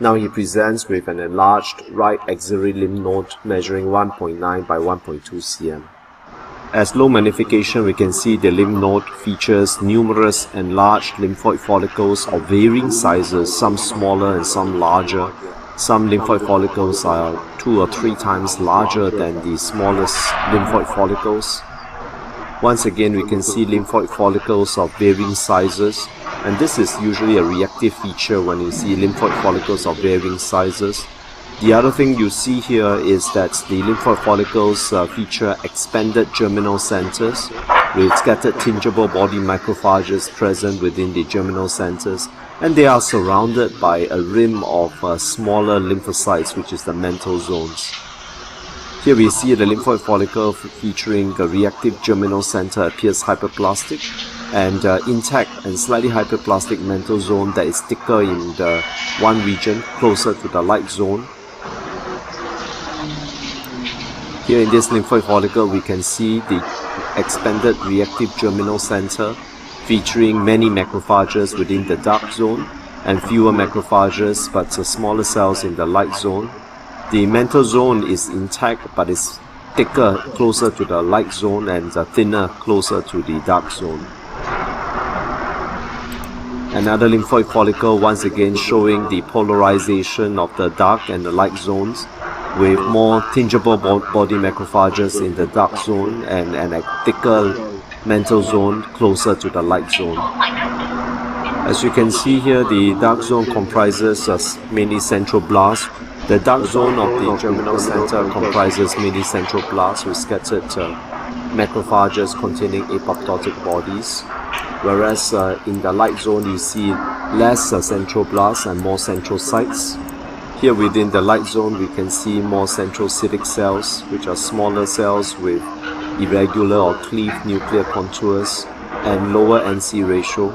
Now he presents with an enlarged right axillary lymph node measuring 1.9 by 1.2 cm. As low magnification, we can see the lymph node features numerous enlarged lymphoid follicles of varying sizes, some smaller and some larger. Some lymphoid follicles are 2 or 3 times larger than the smallest lymphoid follicles. Once again, we can see lymphoid follicles of varying sizes, and this is usually a reactive feature when you see lymphoid follicles of varying sizes. The other thing you see here is that the lymphoid follicles feature expanded germinal centers with scattered tingible body macrophages present within the germinal centers, and they are surrounded by a rim of smaller lymphocytes, which is the mantle zones. Here we see the lymphoid follicle featuring a reactive germinal center appears hyperplastic, and intact and slightly hyperplastic mantle zone that is thicker in the one region closer to the light zone. Here in this lymphoid follicle, we can see the expanded reactive germinal center featuring many macrophages within the dark zone and fewer macrophages but smaller cells in the light zone. The mantle zone is intact but is thicker closer to the light zone and thinner closer to the dark zone. Another lymphoid follicle once again showing the polarization of the dark and the light zones, with more tingible body macrophages in the dark zone and a thicker mantle zone closer to the light zone. As you can see here, the dark zone comprises mainly centroblasts. The dark zone of the germinal center comprises mainly centroblasts with scattered macrophages containing apoptotic bodies, whereas in the light zone you see less centroblasts and more centrocytes. Here within the light zone we can see more centrocytic cells, which are smaller cells with irregular or cleaved nuclear contours and lower NC ratio,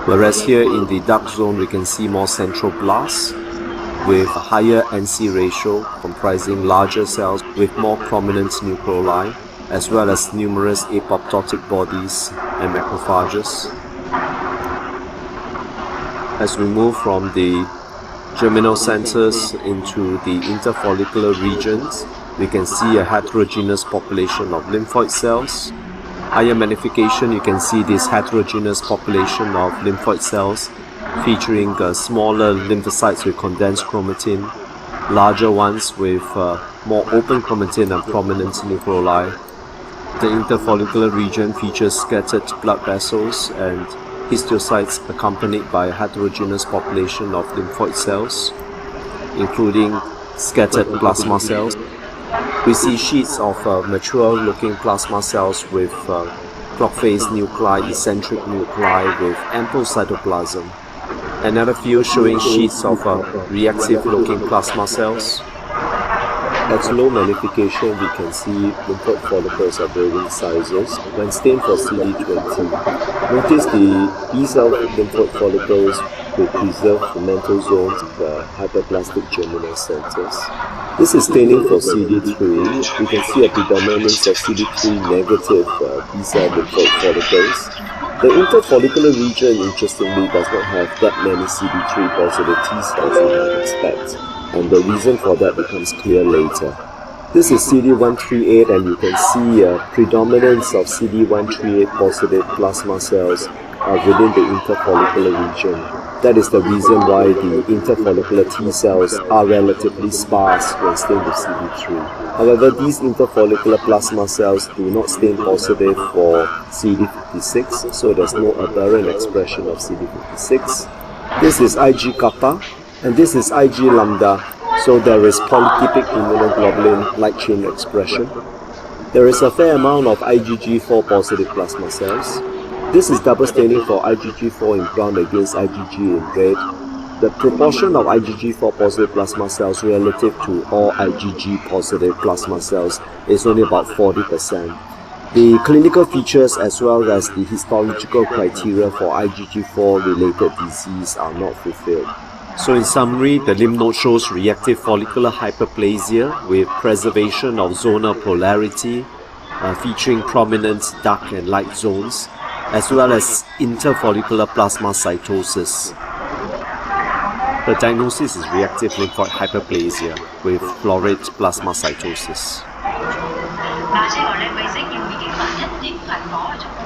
whereas here in the dark zone we can see more centroblasts with a higher NC ratio comprising larger cells with more prominent nucleoli, as well as numerous apoptotic bodies and macrophages. As we move from the germinal centers into the interfollicular regions, we can see a heterogeneous population of lymphoid cells. Higher magnification, you can see this heterogeneous population of lymphoid cells featuring smaller lymphocytes with condensed chromatin, larger ones with more open chromatin and prominent nucleoli. The interfollicular region features scattered blood vessels and histiocytes accompanied by a heterogeneous population of lymphoid cells, including scattered plasma cells. We see sheets of mature-looking plasma cells with clock-phase nuclei, eccentric nuclei with ample cytoplasm. Another few showing sheets of reactive-looking plasma cells. At low magnification, we can see lymphoid follicles of varying sizes when stained for CD20. Notice the B-cell lymphoid follicles with preserved mantle zones of hyperplastic germinal centers. This is staining for CD3. We can see a predominance of CD3 negative B-cell lymphoid follicles. The interfollicular region, interestingly, does not have that many CD3 positive T cells as you might expect, and the reason for that becomes clear later. This is CD138, and you can see a predominance of CD138 positive plasma cells within the interfollicular region. That is the reason why the interfollicular T cells are relatively sparse when stained with CD3. However, these interfollicular plasma cells do not stain positive for CD56, so there's no aberrant expression of CD56. This is Ig kappa, and this is Ig lambda, so there is polytypic immunoglobulin light chain expression. There is a fair amount of IgG4 positive plasma cells. This is double staining for IgG4 in brown against IgG in red. The proportion of IgG4 positive plasma cells relative to all IgG positive plasma cells is only about 40%. The clinical features as well as the histological criteria for IgG4 related disease are not fulfilled. So in summary, the lymph node shows reactive follicular hyperplasia with preservation of zonal polarity, featuring prominent dark and light zones, as well as interfollicular plasmacytosis. The diagnosis is reactive lymphoid hyperplasia with florid plasmacytosis. 嗱，即係話你咪識要已經萬一億係攞咗。